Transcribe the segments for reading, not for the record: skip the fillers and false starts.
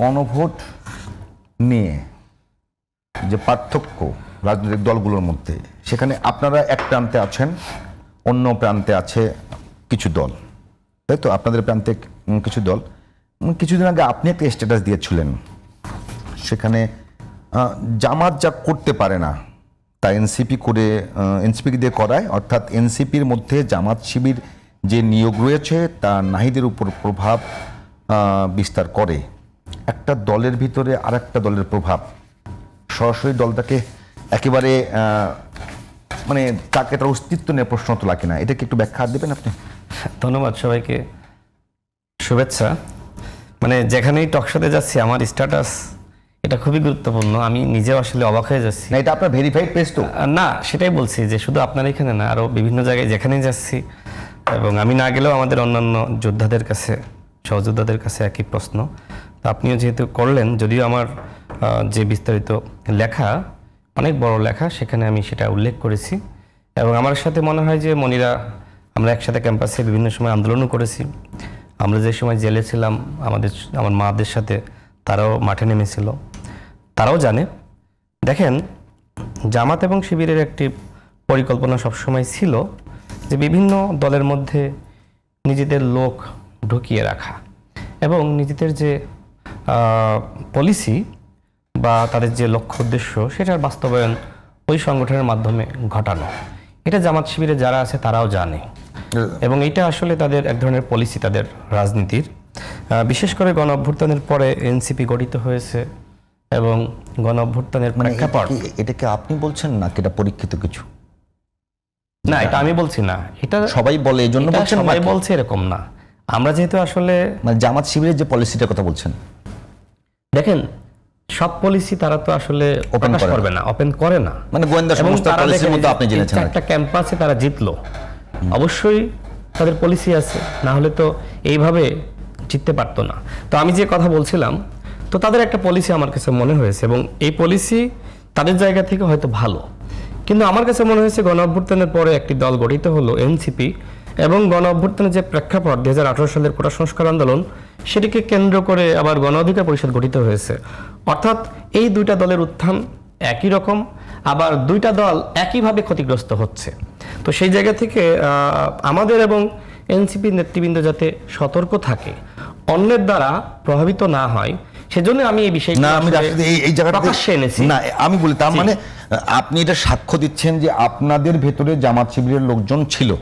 গণভোট নিয়ে যে পার্থক্য রাজনৈতিক দলগুলোর মধ্যে, সেখানে আপনারা এক প্রান্তে আছেন, অন্য প্রান্তে আছে কিছু দল, তাই তো? আপনাদের প্রান্তে কিছু দল। কিছুদিন আগে আপনি একটা স্ট্যাটাস দিয়েছিলেন, সেখানে জামাত যা করতে পারে না তা এনসিপি দিয়ে করায়, অর্থাৎ এনসিপির মধ্যে জামাত শিবির যে নিয়োগ রয়েছে তা নাহিদের উপর প্রভাব বিস্তার করে। একটা দলের ভিতরে আর একটা দলের প্রভাব সরাসরি দলটাকে একেবারে মানে তাকে তার অস্তিত্ব নিয়ে প্রশ্ন তোলা কিনা, এটা কি একটু ব্যাখ্যা দেবেন আপনি? ধন্যবাদ, সবাইকে শুভেচ্ছা। মানে যেখানেই টকশোতে যাচ্ছি আমার স্ট্যাটাস এটা খুবই গুরুত্বপূর্ণ। আমি নিজেও আসলে অবাক হয়ে যাচ্ছি। এটা আপনার ভেরিফাইড পেজ তো? না, সেটাই বলছি যে শুধু আপনার এখানে না, আরও বিভিন্ন জায়গায় যেখানেই যাচ্ছি, এবং আমি না গেলেও আমাদের অন্যান্য যোদ্ধাদের কাছে, সহযোদ্ধাদের কাছে একই প্রশ্ন। তো আপনিও যেহেতু করলেন, যদিও আমার যে বিস্তারিত লেখা অনেক বড় লেখা, সেখানে আমি সেটা উল্লেখ করেছি। এবং আমার সাথে মনে হয় যে মনিরা, আমরা একসাথে ক্যাম্পাসে বিভিন্ন সময় আন্দোলনও করেছি। আমরা যে সময় জেলে ছিলাম আমার মাদের সাথে তারাও মাঠে নেমেছিল, তারাও জানে। দেখেন, জামাত এবং শিবিরের একটি পরিকল্পনা সবসময় ছিল যে বিভিন্ন দলের মধ্যে নিজেদের লোক ঢুকিয়ে রাখা এবং নিজেদের যে পলিসি বা তাদের যে লক্ষ্য উদ্দেশ্য সেটার বাস্তবায়ন ওই সংগঠনের মাধ্যমে ঘটানো। এটা জামাত শিবিরে যারা আছে তারাও জানে, এবং এটা আসলে তাদের এক ধরনের পলিসি, তাদের রাজনীতির। বিশেষ করে গণ অভ্যুত্থানের পরে এনসিপি গঠিত হয়েছে, এবং গণ অভ্যুত্থানের প্রেক্ষাপট। এটাকে আপনি বলছেন না, এটা পরীক্ষিত কিছু না, এটা আমি বলছি না, এটা সবাই বলে, এই জন্য বলছেন। সবাই বলছে এরকম না। আমরা যেহেতু আসলে মানে জামাত শিবিরের যে পলিসিটার কথা বলছেন, দেখেন সব পলিসি তারা তো আসলে ওপেন করবে না, ওপেন করে না। মানে গোয়েন্দা সংস্থার পলিসির মতো আপনি জেনেছেন। একটা ক্যাম্পাসে তারা জিতলো, অবশ্যই তাদের পলিসি আছে, না হলে তো এইভাবে জিততে পারতো না। তো আমি যে কথা বলছিলাম, তো তাদের একটা পলিসি আমার কাছে মনে হয়েছে, এবং এই পলিসি তাদের জায়গা থেকে হয়তো ভালো, কিন্তু আমার কাছে মনে হয়েছে গণ অভ্যুত্থানের পরে একটি দল গঠিত হলো এনসিপি, এবং গণ অভ্যুত্থানের যে প্রেক্ষাপট 2018 সালের কোটা সংস্কার আন্দোলন, সেটিকে কেন্দ্র করে আবার গণ অধিকার পরিষদ গঠিত হয়েছে। অর্থাৎ এই দুইটা দলের উত্থান একই রকম, আবার দুইটা দল একইভাবে ক্ষতিগ্রস্ত হচ্ছে। তো সেই জায়গা থেকে আমাদের এবং এনসিপি নেতৃবৃন্দ যাতে সতর্ক থাকে, অন্যের দ্বারা প্রভাবিত না হয়, সেজন্য আমি এই বিষয়ে প্রকাশ্যে এনেছি। না, আমি বলি তার মানে আপনি এটা সাক্ষ্য দিচ্ছেন যে আপনাদের ভেতরে জামাত শিবিরের লোকজন ছিল।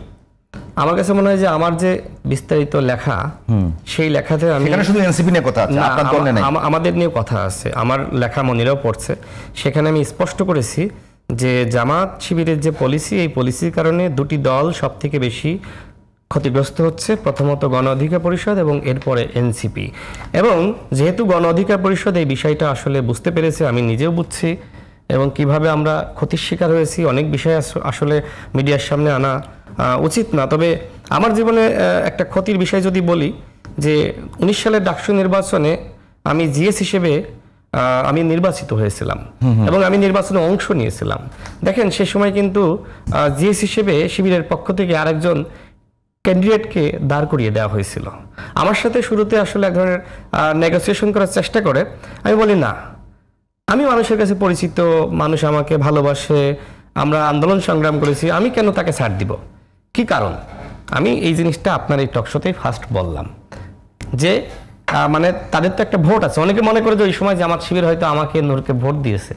আমার কাছে মনে হয় যে আমার যে বিস্তারিত লেখা, সেই লেখাতে আমি শুধু এনসিপি নিয়ে কথা আছে, আপনার দল নিয়ে নাই, আমাদের নিয়ে কথা আছে। আমার লেখা মনিরাও পড়ছে, সেখানে আমি স্পষ্ট করেছি যে জামাত শিবিরের যে পলিসি, এই পলিসির কারণে দুটি দল সব থেকে বেশি ক্ষতিগ্রস্ত হচ্ছে। প্রথমত গণ অধিকার পরিষদ এবং এরপরে এনসিপি। এবং যেহেতু গণ অধিকার পরিষদ এই বিষয়টা আসলে বুঝতে পেরেছে, আমি নিজেও বুঝছি, এবং কিভাবে আমরা ক্ষতির শিকার হয়েছি, অনেক বিষয় আসলে মিডিয়ার সামনে আনা উচিত না। তবে আমার জীবনে একটা ক্ষতির বিষয় যদি বলি, যে 19 সালের ডাকসু নির্বাচনে আমি জিএস হিসেবে আমি নির্বাচিত হয়েছিলাম, এবং আমি নির্বাচনে অংশ নিয়েছিলাম। দেখেন, সে সময় কিন্তু জিএস হিসেবে শিবিরের পক্ষ থেকে আরেকজন ক্যান্ডিডেটকে দাঁড় করিয়ে দেওয়া হয়েছিল। আমার সাথে শুরুতে আসলে এক ধরনের নেগোসিয়েশন করার চেষ্টা করে। আমি বলি না, আমি মানুষের কাছে পরিচিত, মানুষ আমাকে ভালোবাসে, আমরা আন্দোলন সংগ্রাম করেছি, আমি কেন তাকে ছাড় দিব? কি কারণ? আমি এই জিনিসটা আপনার এই টকশোতেই ফার্স্ট বললাম যে মানে তাদের তো একটা ভোট আছে। অনেকে মনে করে যে ওই সময় জামাত শিবির হয়তো আমাকে নূরকে ভোট দিয়েছে,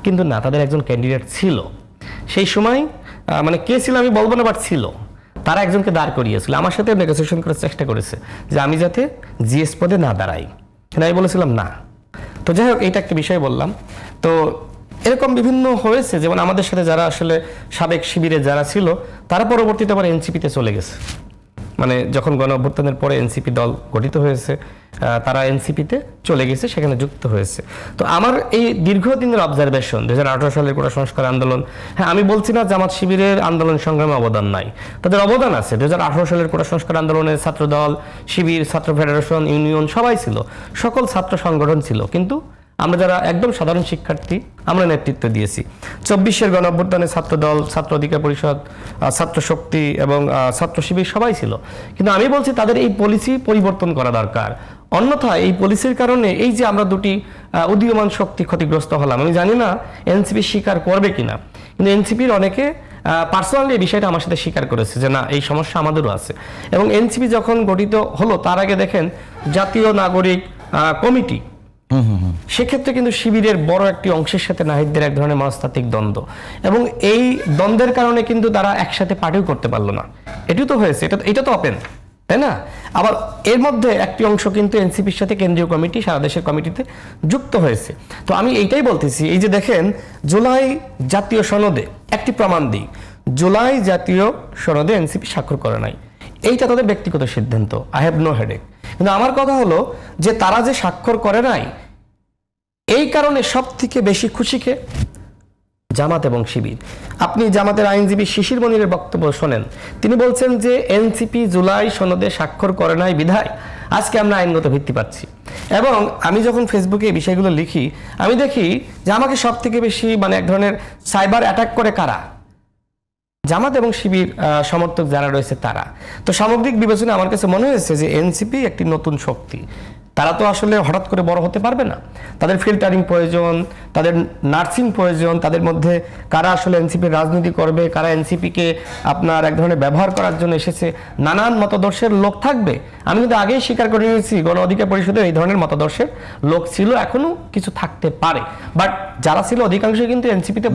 কিন্তু না, তাদের একজন ক্যান্ডিডেট ছিল সেই সময়। মানে কে ছিল আমি বলবো না, বাট ছিল। তারা একজনকে দাঁড় করিয়েছিল, আমার সাথে নেগোসিয়েশন করার চেষ্টা করেছে যে আমি যাতে জিএস পদে না দাঁড়াই। আমি বলেছিলাম না। তো যাই হোক, এইটা একটা বিষয় বললাম। তো এরকম বিভিন্ন হয়েছে, যেমন আমাদের সাথে যারা আসলে সাবেক শিবিরে যারা ছিল, তারা পরবর্তীতে আবার এনসিপিতে চলে গেছে। মানে যখন গণ অভ্যুত্থানের পরে এনসিপি দল গঠিত হয়েছে, তারা এনসিপিতে চলে গেছে, সেখানে যুক্ত হয়েছে। তো আমার এই দীর্ঘদিনের অবজারভেশন 2018 সালের কোটা সংস্কার আন্দোলন, হ্যাঁ, আমি বলছি না জামাত শিবিরের আন্দোলন সংগ্রামে অবদান নাই, তাদের অবদান আছে। 2018 সালের কোটা সংস্কার আন্দোলনে ছাত্রদল, শিবির, ছাত্র ফেডারেশন, ইউনিয়ন সবাই ছিল, সকল ছাত্র সংগঠন ছিল। কিন্তু আমরা যারা একদম সাধারণ শিক্ষার্থী আমরা নেতৃত্ব দিয়েছি। 24-এর গণঅভ্যুত্থানে ছাত্রদল, ছাত্র অধিকার পরিষদ, ছাত্র শক্তি এবং ছাত্র শিবির সবাই ছিল। কিন্তু আমি বলছি তাদের এই পলিসি পরিবর্তন করা দরকার। অন্যথায় এই পলিসির কারণে এই যে আমরা দুটি উদীয়মান শক্তি ক্ষতিগ্রস্ত হলাম, আমি জানি না এনসিপি স্বীকার করবে কিনা, কিন্তু এনসিপির অনেকে পার্সোনালি এই বিষয়টা আমার সাথে স্বীকার করেছে যে না এই সমস্যা আমাদেরও আছে। এবং এনসিপি যখন গঠিত হলো তার আগে দেখেন জাতীয় নাগরিক কমিটি, সেক্ষেত্রে কিন্তু শিবিরের বড় একটি অংশের সাথে নাহিদদের এক ধরনের মনস্তাত্ত্বিক দ্বন্দ্ব, এবং এই দ্বন্দ্বের কারণে কিন্তু তারা একসাথে পার্টিও করতে পারলো না। এটিও তো হয়েছে, এটা তো ওপেন, তাই না? আবার এর মধ্যে একটি অংশ কিন্তু এনসিপির সাথে কেন্দ্রীয় কমিটি, সারা দেশের কমিটিতে যুক্ত হয়েছে। তো আমি এইটাই বলতেছি, এই যে দেখেন জুলাই জাতীয় সনদে একটি প্রমাণ দিই, জুলাই জাতীয় সনদে এনসিপি স্বাক্ষর করে নাই, এইটা তাদের ব্যক্তিগত সিদ্ধান্ত, আই হ্যাভ নো হেডেক। কিন্তু আমার কথা হলো যে তারা যে স্বাক্ষর করে নাই এই কারণে সব থেকে বেশি খুশিকে জামাত এবং শিবির। আপনি জামাতের আইনজীবী শিশির মনিরের বক্তব্য শোনেন, তিনি বলছেন যে এনসিপি জুলাই সনদে স্বাক্ষর করে নাই বিধায় আজকে আমরা আইনগত ভিত্তি পাচ্ছি। এবং আমি যখন ফেসবুকে এই বিষয়গুলো লিখি আমি দেখি যে আমাকে সব থেকে বেশি মানে এক ধরনের সাইবার অ্যাটাক করে কারা, জামাত এবং শিবির সমর্থক যারা রয়েছে তারা। তো সামগ্রিক বিবেচনা আমার কাছে মনে হয়েছে যে এনসিপি একটি নতুন শক্তি, তারা তো আসলে হঠাৎ করে বড় হতে পারবে না, তাদের ফিল্টারিং প্রয়োজন, তাদের নার্সিং প্রয়োজন, তাদের মধ্যে কারা আসলে এনসিপির রাজনীতি করবে, কারা এনসিপিকে আপনার এক ধরনের ব্যবহার করার জন্য এসেছে, নানান মতাদর্শের লোক থাকবে। আমি কিন্তু আগেই স্বীকার করে নিয়েছি গণ অধিকার পরিষদে এই ধরনের মতাদর্শের লোক ছিল, এখনো কিছু থাকতে পারে, বাট যারা ছিল অধিকাংশ কিন্তু এনসিপিতে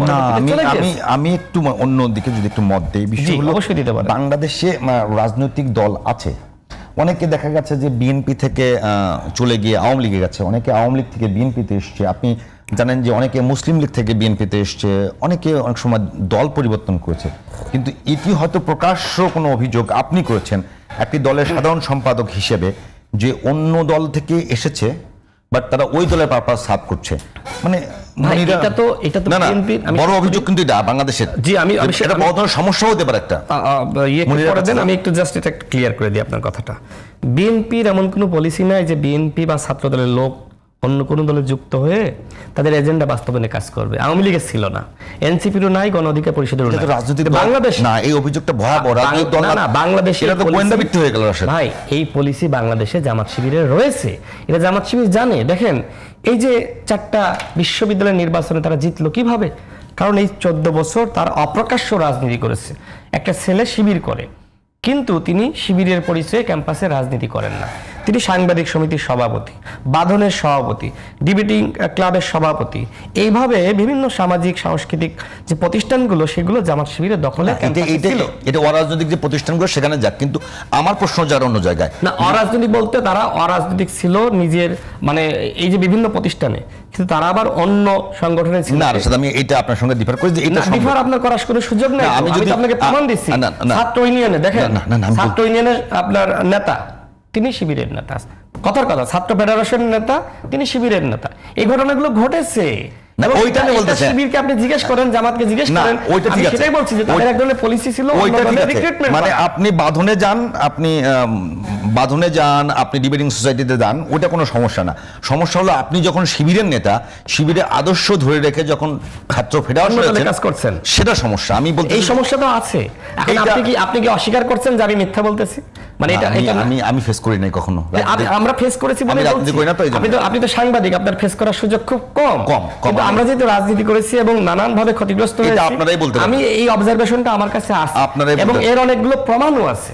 চলে গেছে। আমি একটু অন্যদিকে যদি একটু মত দেই, বিষয়গুলো অবশ্যই দিতে পারেন। বাংলাদেশে রাজনৈতিক দল আছে, অনেকে দেখা গেছে যে বিএনপি থেকে চলে গিয়ে আওয়ামী লীগে গেছে, অনেকে আওয়ামী লীগ থেকে বিএনপিতে এসছে। আপনি জানেন যে অনেকে মুসলিম লীগ থেকে বিএনপিতে এসছে, অনেকে অনেক সময় দল পরিবর্তন করেছে। কিন্তু এটি হয়তো প্রকাশ্য কোনো অভিযোগ আপনি করেছেন একটি দলের সাধারণ সম্পাদক হিসেবে, যে অন্য দল থেকে এসেছে বাট তারা ওই দলের পারপাস সার্ভ করছে, মানে এটা তো বড় অভিযোগ কিন্তু এটা বাংলাদেশের। জি, আমি এটা বড় ধরনের সমস্যা হতে পারে একটা। আমি একটু জাস্ট এটা ক্লিয়ার করে দিই আপনার কথাটা। বিএনপির এমন কোনো পলিসি নাই যে বিএনপি বা ছাত্র দলের লোক অন্য কোনো দলে যুক্ত হয়ে তাদের এজেন্ডা বাস্তবায়নে কাজ করবে। আওয়ামী লীগের ছিল না, এনসিপিরও নাই, গণ অধিকার পরিষদেরও নাই। রাজনৈতিক বাংলাদেশ না, এই অভিযোগটা ভয়াবহ। না, বাংলাদেশে এটা তো গোয়েন্দাবৃত্তি হয়ে গেল। ভাই, এই পলিসি বাংলাদেশে জামাত শিবিরের রয়েছে, এটা জামাত শিবির জানে। দেখেন এই যে 4টা বিশ্ববিদ্যালয়ের নির্বাচনে তারা জিতলো কিভাবে? কারণ এই 14 বছর তার অপ্রকাশ্য রাজনীতি করেছে। একটা ছেলে শিবির করে, কিন্তু তিনি শিবিরের পরিচয়ে ক্যাম্পাসে রাজনীতি করেন না। তিনি সাংবাদিক সমিতির সভাপতি, বাঁধনের সভাপতি, ডিবেটিং ক্লাবের সভাপতি, এইভাবে বিভিন্ন সামাজিক সাংস্কৃতিক যে প্রতিষ্ঠানগুলো সেগুলো জামাত শিবিরের দখলে। এটা অরাজনৈতিক যে প্রতিষ্ঠানগুলো সেখানে যাক, কিন্তু আমার প্রশ্ন যার অন্য জায়গায় না, অরাজনৈতিক বলতে তারা অরাজনৈতিক ছিল নিজের মানে এই যে বিভিন্ন প্রতিষ্ঠানে, কিন্তু তারা আবার অন্য সংগঠনে ছিল। না, আমি এটা আপনার সঙ্গে ডিফার করি যে এটা ডিফার আপনার করার কোনো সুযোগ নেই। আমি যদি আপনাকে প্রমাণ দিচ্ছি, ছাত্র ইউনিয়নে দেখেন, ছাত্র ইউনিয়নের আপনার নেতা তিনি শিবিরের নেতা, কথার কথা, ছাত্র ফেডারেশনের নেতা তিনি শিবিরের নেতা। এই ঘটনাগুলো ঘটেছে। শিবিরকে আপনি জিজ্ঞেস করেন, জামাতকে জিজ্ঞেস করেন, আমি সেটাই বলছি যে তাদের এক ধরনের পলিসি ছিল। মানে আপনি বাঁধনে যান, আপনি ডিবেটিং সোসাইটিতে যান, ওটা কোনো সমস্যা না। সমস্যা হলো আপনি যখন শিবিরের নেতা, শিবিরের আদর্শ ধরে রেখে যখন ছাত্র ফেডারেশনে কাজ করছেন, সেটা সমস্যা। আমি বলতে এই সমস্যা তো আছে। আপনি কি অস্বীকার করছেন যে আমি মিথ্যা বলতেছি? মানে এটা আমি ফেস করি নাই কখনো। আমরা ফেস করেছি বলে আপনি তো সাংবাদিক, আপনার ফেস করার সুযোগ খুব কম। কিন্তু আমরা যেহেতু রাজনীতি করেছি এবং নানান ভাবে ক্ষতিগ্রস্ত হয়েছি, আমি এই অবজারভেশনটা আমার কাছে আছে এবং এর অনেকগুলো প্রমাণও আছে।